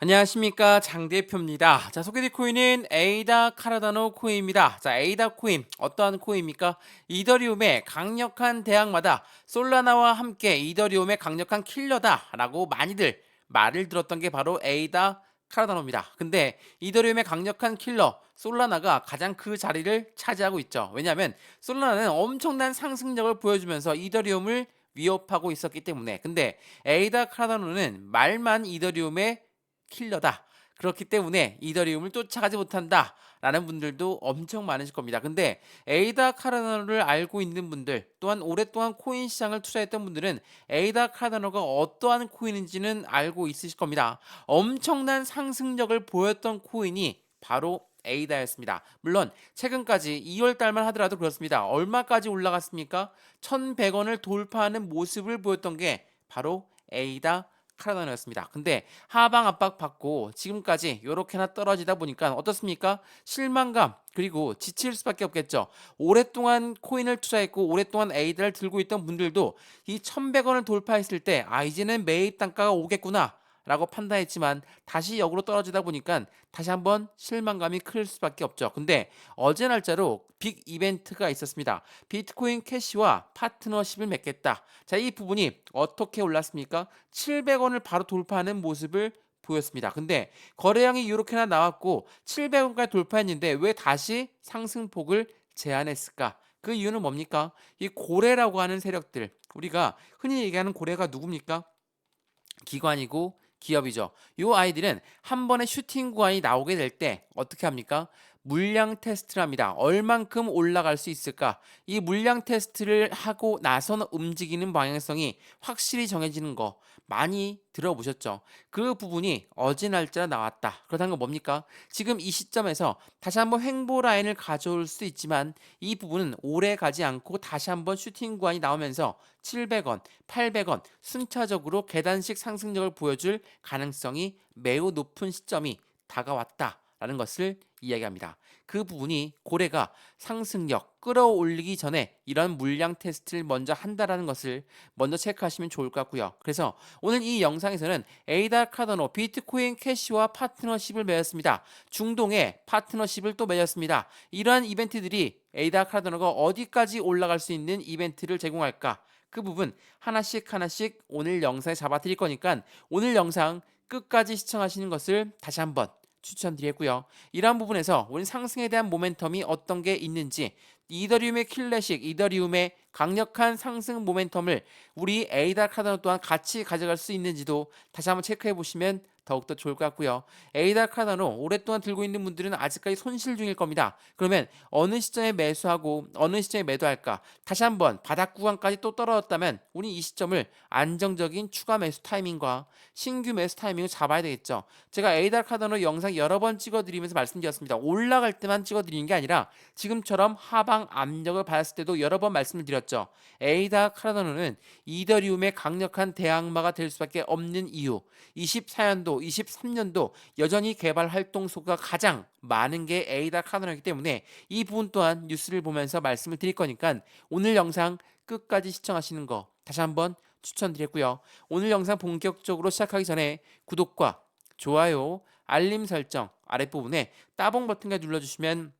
안녕하십니까, 장 대표입니다. 자, 소개될 코인은 에이다 카르다노 코인입니다. 자, 에이다 코인 어떠한 코인입니까? 이더리움의 강력한 대항마다 솔라나와 함께 이더리움의 강력한 킬러다라고 많이들 말을 들었던 게 바로 에이다 카르다노입니다. 근데 이더리움의 강력한 킬러 솔라나가 가장 그 자리를 차지하고 있죠. 왜냐하면 솔라나는 엄청난 상승력을 보여주면서 이더리움을 위협하고 있었기 때문에. 근데 에이다 카르다노는 말만 이더리움의 킬러다. 그렇기 때문에 이더리움을 쫓아가지 못한다. 라는 분들도 엄청 많으실 겁니다. 근데 에이다 카르다노를 알고 있는 분들, 또한 오랫동안 코인 시장을 투자했던 분들은 에이다 카르다노가 어떠한 코인인지는 알고 있으실 겁니다. 엄청난 상승력을 보였던 코인이 바로 에이다였습니다. 물론 최근까지 2월 달만 하더라도 그렇습니다. 얼마까지 올라갔습니까? 1,100원을 돌파하는 모습을 보였던 게 바로 에이다 카르다노였습니다. 근데 하방 압박 받고 지금까지 요렇게나 떨어지다 보니까 어떻습니까? 실망감 그리고 지칠 수밖에 없겠죠. 오랫동안 코인을 투자했고 오랫동안 에이다를 들고 있던 분들도 이 1,100원을 돌파했을 때 이제는 매입 단가가 오겠구나 라고 판단했지만 다시 역으로 떨어지다 보니까 다시 한번 실망감이 클 수밖에 없죠. 근데 어제 날짜로 빅 이벤트가 있었습니다. 비트코인 캐시와 파트너십을 맺겠다. 자, 이 부분이 어떻게 올랐습니까? 700원을 바로 돌파하는 모습을 보였습니다. 근데 거래량이 이렇게나 나왔고 700원까지 돌파했는데 왜 다시 상승폭을 제한했을까? 그 이유는 뭡니까? 이 고래라고 하는 세력들, 우리가 흔히 얘기하는 고래가 누굽니까? 기관이고 기업이죠. 요 아이들은 한 번에 슈팅 구간이 나오게 될 때 어떻게 합니까? 물량 테스트를 합니다. 얼만큼 올라갈 수 있을까? 이 물량 테스트를 하고 나선 움직이는 방향성이 확실히 정해지는 거 많이 들어보셨죠? 그 부분이 어제 날짜 나왔다. 그렇다는 건 뭡니까? 지금 이 시점에서 다시 한번 횡보 라인을 가져올 수 있지만 이 부분은 오래 가지 않고 다시 한번 슈팅 구간이 나오면서 700원, 800원 순차적으로 계단식 상승력을 보여줄 가능성이 매우 높은 시점이 다가왔다라는 것을 이야기합니다. 그 부분이 고래가 상승력 끌어올리기 전에 이런 물량 테스트를 먼저 한다라는 것을 먼저 체크하시면 좋을 것 같고요. 그래서 오늘 이 영상에서는 에이다 카르다노 비트코인 캐시와 파트너십을 맺었습니다. 중동에 파트너십을 또 맺었습니다. 이러한 이벤트들이 에이다 카르다노가 어디까지 올라갈 수 있는 이벤트를 제공할까? 그 부분 하나씩 하나씩 오늘 영상에 잡아 드릴 거니까 오늘 영상 끝까지 시청하시는 것을 다시 한번 추천드리고요. 이러한 부분에서 오늘 상승에 대한 모멘텀이 어떤 게 있는지, 이더리움의 킬레식, 이더리움의 강력한 상승 모멘텀을 우리 에이다 카르다노 또한 같이 가져갈 수 있는지도 다시 한번 체크해 보시면 더욱더 좋을 것 같고요. 에이다 카르다노 오랫동안 들고 있는 분들은 아직까지 손실 중일 겁니다. 그러면 어느 시점에 매수하고 어느 시점에 매도할까? 다시 한번 바닥 구간까지 또 떨어졌다면 우리 이 시점을 안정적인 추가 매수 타이밍과 신규 매수 타이밍을 잡아야 되겠죠. 제가 에이다 카르다노 영상 여러 번 찍어드리면서 말씀드렸습니다. 올라갈 때만 찍어드리는 게 아니라 지금처럼 하방 압력을 받았을 때도 여러 번 말씀을 드렸죠. 에이다 카르다노는 이더리움의 강력한 대항마가 될 수밖에 없는 이유, 24년도, 23년도 여전히 개발 활동소가 가장 많은 게 에이다 카르다노이기 때문에 이 부분 또한 뉴스를 보면서 말씀을 드릴 거니까 오늘 영상 끝까지 시청하시는 거 다시 한번 추천드렸고요. 오늘 영상 본격적으로 시작하기 전에 구독과 좋아요, 알림 설정 아랫부분에 따봉 버튼까지 눌러주시면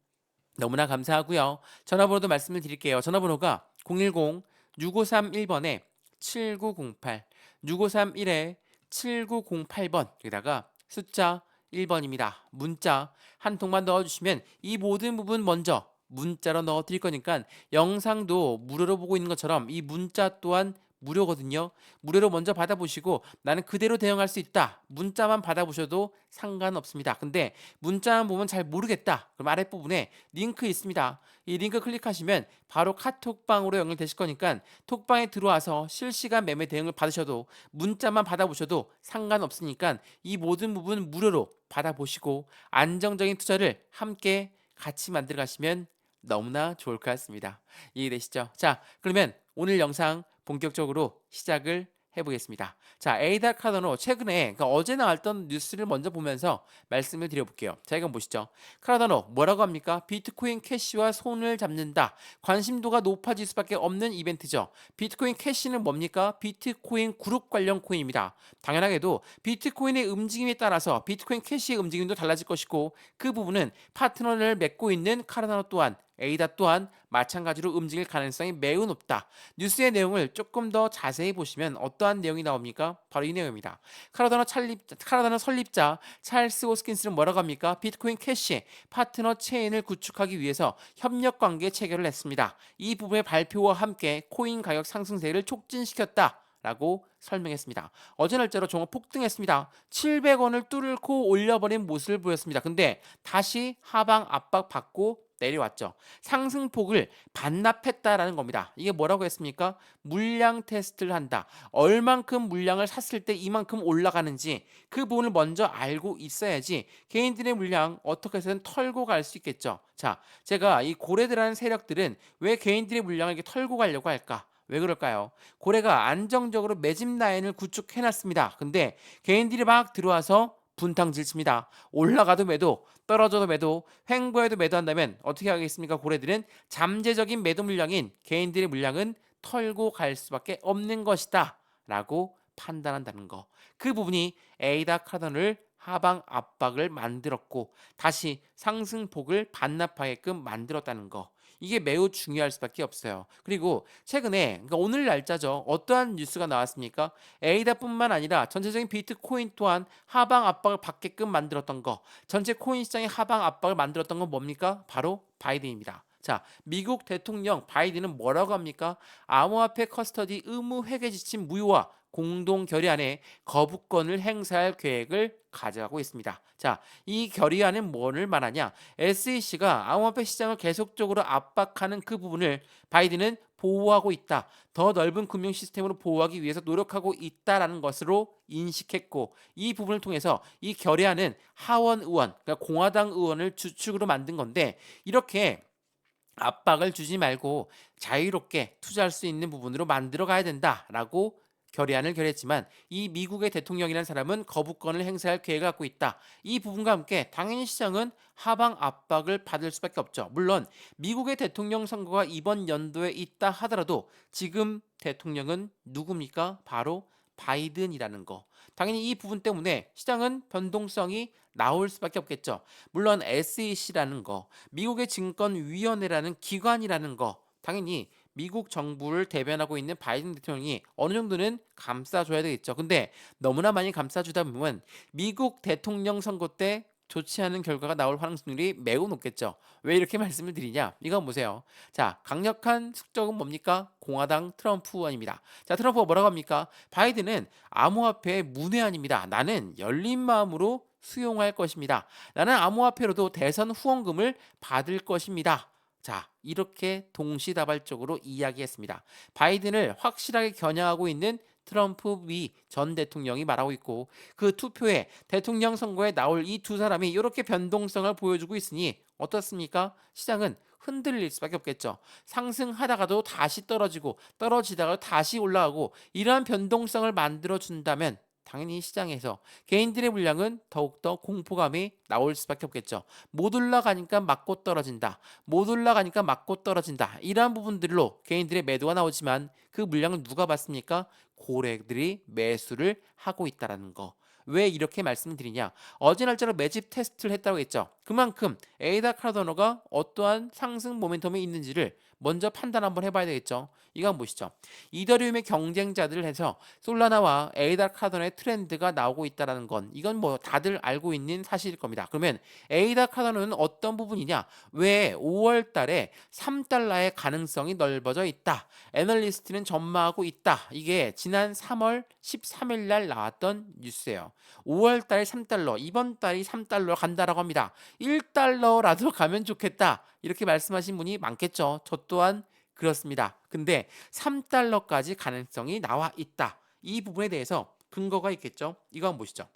너무나 감사하고요. 전화번호도 말씀을 드릴게요. 전화번호가 010-6531번에 7908, 6531에 7908번, 여기다가 숫자 1번입니다. 문자 한 통만 넣어주시면 이 모든 부분 먼저 문자로 넣어 드릴 거니까 영상도 무료로 보고 있는 것처럼 이 문자 또한 무료거든요. 무료로 먼저 받아보시고 나는 그대로 대응할 수 있다. 문자만 받아보셔도 상관없습니다. 근데 문자만 보면 잘 모르겠다. 그럼 아랫부분에 링크 있습니다. 이 링크 클릭하시면 바로 카톡방으로 연결되실 거니까 톡방에 들어와서 실시간 매매 대응을 받으셔도 문자만 받아보셔도 상관없으니까 이 모든 부분 무료로 받아보시고 안정적인 투자를 함께 같이 만들어 가시면 너무나 좋을 것 같습니다. 이해되시죠? 자, 그러면 오늘 영상 본격적으로 시작을 해보겠습니다. 자, 에이다 카르다노 최근에 그러니까 어제 나왔던 뉴스를 먼저 보면서 말씀을 드려볼게요. 자, 이건 보시죠. 카르다노 뭐라고 합니까? 비트코인 캐시와 손을 잡는다. 관심도가 높아질 수밖에 없는 이벤트죠. 비트코인 캐시는 뭡니까? 비트코인 그룹 관련 코인입니다. 당연하게도 비트코인의 움직임에 따라서 비트코인 캐시의 움직임도 달라질 것이고 그 부분은 파트너를 맺고 있는 카르다노 또한 에이다 또한 마찬가지로 움직일 가능성이 매우 높다. 뉴스의 내용을 조금 더 자세히 보시면 어떠한 내용이 나옵니까? 바로 이 내용입니다. 카르다노 설립자 찰스 호스킨스는 뭐라고 합니까? 비트코인 캐시 파트너 체인을 구축하기 위해서 협력 관계 체결을 했습니다. 이 부분의 발표와 함께 코인 가격 상승세를 촉진시켰다. 라고 설명했습니다. 어제 날짜로 종합 폭등했습니다. 700원을 뚫고 올려버린 모습을 보였습니다. 근데 다시 하방 압박 받고 내려왔죠. 상승폭을 반납했다라는 겁니다. 이게 뭐라고 했습니까? 물량 테스트를 한다. 얼만큼 물량을 샀을 때 이만큼 올라가는지 그 부분을 먼저 알고 있어야지 개인들의 물량 어떻게 해서든 털고 갈 수 있겠죠. 자, 제가 이 고래들하는 세력들은 왜 개인들의 물량을 이렇게 털고 가려고 할까? 왜 그럴까요? 고래가 안정적으로 매집 라인을 구축해놨습니다. 근데 개인들이 막 들어와서 분탕질 칩니다. 올라가도 매도, 떨어져도 매도, 횡보해도 매도한다면 어떻게 하겠습니까? 고래들은 잠재적인 매도 물량인 개인들의 물량은 털고 갈 수밖에 없는 것이다 라고 판단한다는 거. 그 부분이 에이다 카르다노를 하방 압박을 만들었고 다시 상승폭을 반납하게끔 만들었다는 거. 이게 매우 중요할 수밖에 없어요. 그리고 최근에 그러니까 오늘 날짜죠. 어떠한 뉴스가 나왔습니까? 에이다뿐만 아니라 전체적인 비트코인 또한 하방 압박을 받게끔 만들었던 거. 전체 코인 시장의 하방 압박을 만들었던 건 뭡니까? 바로 바이든입니다. 자, 미국 대통령 바이든은 뭐라고 합니까? 암호화폐 커스터디 의무 회계 지침 무효와 공동 결의안에 거부권을 행사할 계획을 가져가고 있습니다. 자, 이 결의안은 뭐를 말하냐? SEC가 암호화폐 시장을 계속적으로 압박하는 그 부분을 바이든은 보호하고 있다. 더 넓은 금융 시스템으로 보호하기 위해서 노력하고 있다라는 것으로 인식했고 이 부분을 통해서 이 결의안은 하원 의원, 그러니까 공화당 의원을 주축으로 만든 건데 이렇게 압박을 주지 말고 자유롭게 투자할 수 있는 부분으로 만들어 가야 된다라고 결의안을 결했지만 이 미국의 대통령이라는 사람은 거부권을 행사할 계획을 갖고 있다. 이 부분과 함께 당연히 시장은 하방 압박을 받을 수밖에 없죠. 물론 미국의 대통령 선거가 이번 연도에 있다 하더라도 지금 대통령은 누굽니까? 바로 바이든이라는 거. 당연히 이 부분 때문에 시장은 변동성이 나올 수밖에 없겠죠. 물론 SEC라는 거, 미국의 증권위원회라는 기관이라는 거, 당연히 미국 정부를 대변하고 있는 바이든 대통령이 어느 정도는 감싸줘야 되겠죠. 근데 너무나 많이 감싸주다 보면 미국 대통령 선거 때 좋지 않은 결과가 나올 가능성이 매우 높겠죠. 왜 이렇게 말씀을 드리냐? 이건 보세요. 자, 강력한 숙적은 뭡니까? 공화당 트럼프 의원입니다. 자, 트럼프가 뭐라고 합니까? 바이든은 암호화폐의 문외한입니다. 나는 열린 마음으로 수용할 것입니다. 나는 암호화폐로도 대선 후원금을 받을 것입니다. 자, 이렇게 동시다발적으로 이야기했습니다. 바이든을 확실하게 겨냥하고 있는 트럼프 미 전 대통령이 말하고 있고 그 투표에 대통령 선거에 나올 이 두 사람이 이렇게 변동성을 보여주고 있으니 어떻습니까? 시장은 흔들릴 수밖에 없겠죠. 상승하다가도 다시 떨어지고 떨어지다가 다시 올라가고 이러한 변동성을 만들어 준다면 당연히 시장에서 개인들의 물량은 더욱더 공포감이 나올 수밖에 없겠죠. 못 올라가니까 맞고 떨어진다. 못 올라가니까 맞고 떨어진다. 이러한 부분들로 개인들의 매도가 나오지만 그 물량을 누가 받습니까? 고래들이 매수를 하고 있다는 거. 왜 이렇게 말씀드리냐? 어제 날짜로 매집 테스트를 했다고 했죠. 그만큼 에이다 카르다노가 어떠한 상승 모멘텀이 있는지를 먼저 판단 한번 해봐야 되겠죠. 이거 한번 보시죠. 이더리움의 경쟁자들을 해서 솔라나와 에이다 카르다노의 트렌드가 나오고 있다는 건 이건 뭐 다들 알고 있는 사실일 겁니다. 그러면 에이다 카르다노는 어떤 부분이냐? 왜 5월 달에 3달러의 가능성이 넓어져 있다. 애널리스트는 전망하고 있다. 이게 지난 3월 13일 날 나왔던 뉴스예요. 5월 달에 3달러, 이번 달이 3달러 간다라고 합니다. 1달러라도 가면 좋겠다. 이렇게 말씀하신 분이 많겠죠. 저 또한 그렇습니다. 근데 3달러까지 가능성이 나와 있다. 이 부분에 대해서 근거가 있겠죠. 이거 한번 보시죠.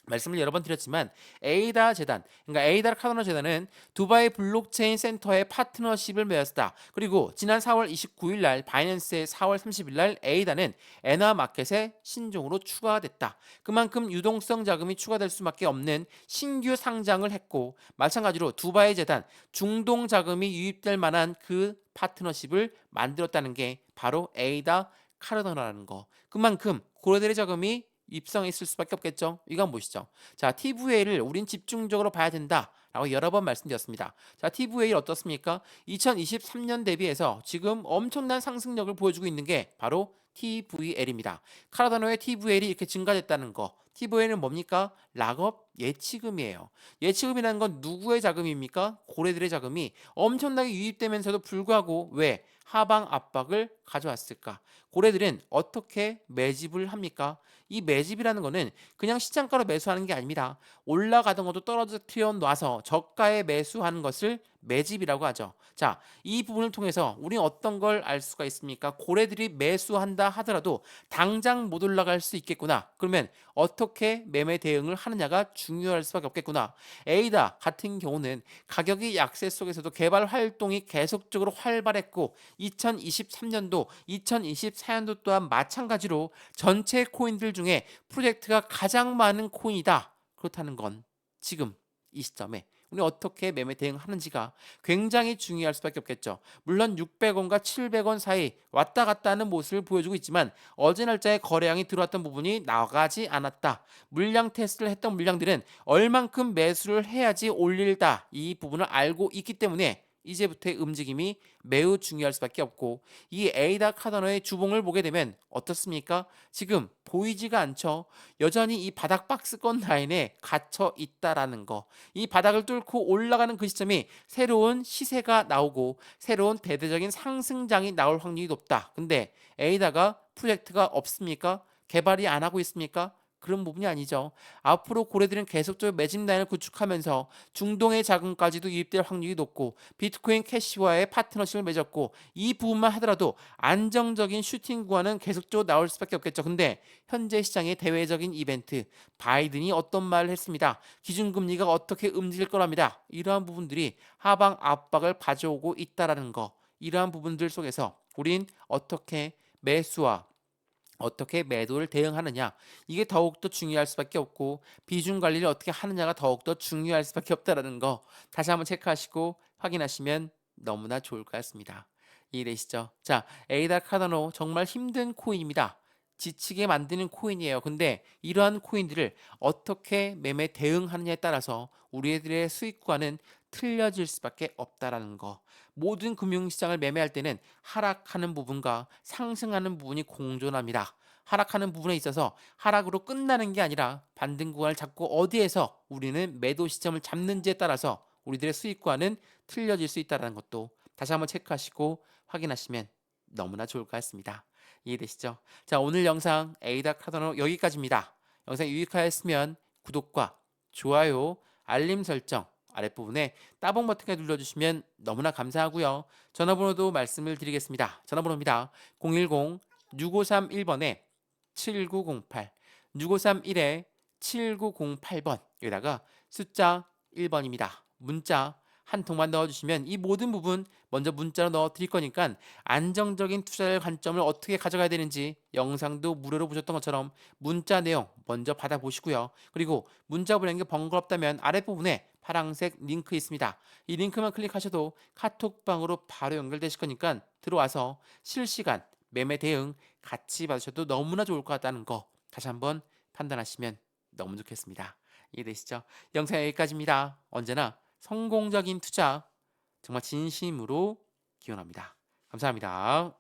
말씀을 여러 번 드렸지만 에이다 재단, 그러니까 에이다 카르다노 재단은 두바이 블록체인 센터의 파트너십을 맺었다. 그리고 지난 4월 29일 날 바이낸스의 4월 30일 날 에이다는 엔화 마켓에 신종으로 추가됐다. 그만큼 유동성 자금이 추가될 수밖에 없는 신규 상장을 했고, 마찬가지로 두바이 재단 중동 자금이 유입될 만한 그 파트너십을 만들었다는 게 바로 에이다 카르다노라는 거. 그만큼 고래들의 자금이 입성했을 수밖에 없겠죠. 이거 한번 보시죠. 자, TVA를 우린 집중적으로 봐야 된다라고 여러 번 말씀드렸습니다. 자, TVA 어떻습니까? 2023년 대비해서 지금 엄청난 상승력을 보여주고 있는 게 바로 TVL입니다. 카르다노의 TVL이 이렇게 증가됐다는 거. TVL은 뭡니까? 락업 예치금이에요. 예치금이라는 건 누구의 자금입니까? 고래들의 자금이 엄청나게 유입되면서도 불구하고 왜 하방 압박을 가져왔을까? 고래들은 어떻게 매집을 합니까? 이 매집이라는 거는 그냥 시장가로 매수하는 게 아닙니다. 올라가던 것도 떨어뜨려 놔서 저가에 매수하는 것을 매집이라고 하죠. 자, 이 부분을 통해서 우리는 어떤 걸 알 수가 있습니까? 고래들이 매수한다 하더라도 당장 못 올라갈 수 있겠구나. 그러면 어떻게 매매 대응을 하느냐가 중요할 수밖에 없겠구나. 에이다 같은 경우는 가격이 약세 속에서도 개발 활동이 계속적으로 활발했고 2023년도, 2024년도 또한 마찬가지로 전체 코인들 중에 프로젝트가 가장 많은 코인이다. 그렇다는 건 지금 이 시점에 우리 어떻게 매매 대응하는지가 굉장히 중요할 수밖에 없겠죠. 물론 600원과 700원 사이 왔다 갔다 하는 모습을 보여주고 있지만 어제 날짜에 거래량이 들어왔던 부분이 나가지 않았다. 물량 테스트를 했던 물량들은 얼만큼 매수를 해야지 올릴다. 이 부분을 알고 있기 때문에 이제부터의 움직임이 매우 중요할 수밖에 없고, 이 에이다 카르다노의 주봉을 보게 되면 어떻습니까? 지금 보이지가 않죠. 여전히 이 바닥 박스권 라인에 갇혀 있다라는 거. 이 바닥을 뚫고 올라가는 그 시점이 새로운 시세가 나오고 새로운 대대적인 상승장이 나올 확률이 높다. 근데 에이다가 프로젝트가 없습니까? 개발이 안 하고 있습니까? 그런 부분이 아니죠. 앞으로 고래들은 계속적으로 매집 라인을 구축하면서 중동의 자금까지도 유입될 확률이 높고 비트코인 캐시와의 파트너십을 맺었고, 이 부분만 하더라도 안정적인 슈팅 구간은 계속적으로 나올 수밖에 없겠죠. 근데 현재 시장의 대외적인 이벤트, 바이든이 어떤 말을 했습니다. 기준금리가 어떻게 움직일 거랍니다. 이러한 부분들이 하방 압박을 가져오고 있다라는 거. 이러한 부분들 속에서 우린 어떻게 매수와 어떻게 매도를 대응하느냐, 이게 더욱더 중요할 수밖에 없고 비중 관리를 어떻게 하느냐가 더욱더 중요할 수밖에 없다라는 거 다시 한번 체크하시고 확인하시면 너무나 좋을 것 같습니다. 이해되시죠? 자, 에이다 카르다노 정말 힘든 코인입니다. 지치게 만드는 코인이에요. 근데 이러한 코인들을 어떻게 매매 대응하느냐에 따라서 우리들의 수익 구간은 틀려질 수밖에 없다라는 거. 모든 금융시장을 매매할 때는 하락하는 부분과 상승하는 부분이 공존합니다. 하락하는 부분에 있어서 하락으로 끝나는 게 아니라 반등 구간을 잡고 어디에서 우리는 매도 시점을 잡는지에 따라서 우리들의 수익과는 틀려질 수 있다는 것도 다시 한번 체크하시고 확인하시면 너무나 좋을 것 같습니다. 이해되시죠? 자, 오늘 영상 에이다 카르다노 여기까지입니다. 영상 유익하였으면 구독과 좋아요, 알림 설정 아랫부분에 따봉 버튼을 눌러주시면 너무나 감사하고요. 전화번호도 말씀을 드리겠습니다. 전화번호입니다. 010-6531번에 7908, 6531에 7908번, 여기다가 숫자 1번입니다. 문자 한 통만 넣어주시면 이 모든 부분 먼저 문자로 넣어 드릴 거니까 안정적인 투자의 관점을 어떻게 가져가야 되는지 영상도 무료로 보셨던 것처럼 문자 내용 먼저 받아보시고요. 그리고 문자 보내는 게 번거롭다면 아랫부분에 파란색 링크 있습니다. 이 링크만 클릭하셔도 카톡방으로 바로 연결되실 거니까 들어와서 실시간 매매 대응 같이 받으셔도 너무나 좋을 것 같다는 거 다시 한번 판단하시면 너무 좋겠습니다. 이해되시죠? 영상 여기까지입니다. 언제나 성공적인 투자 정말 진심으로 기원합니다. 감사합니다.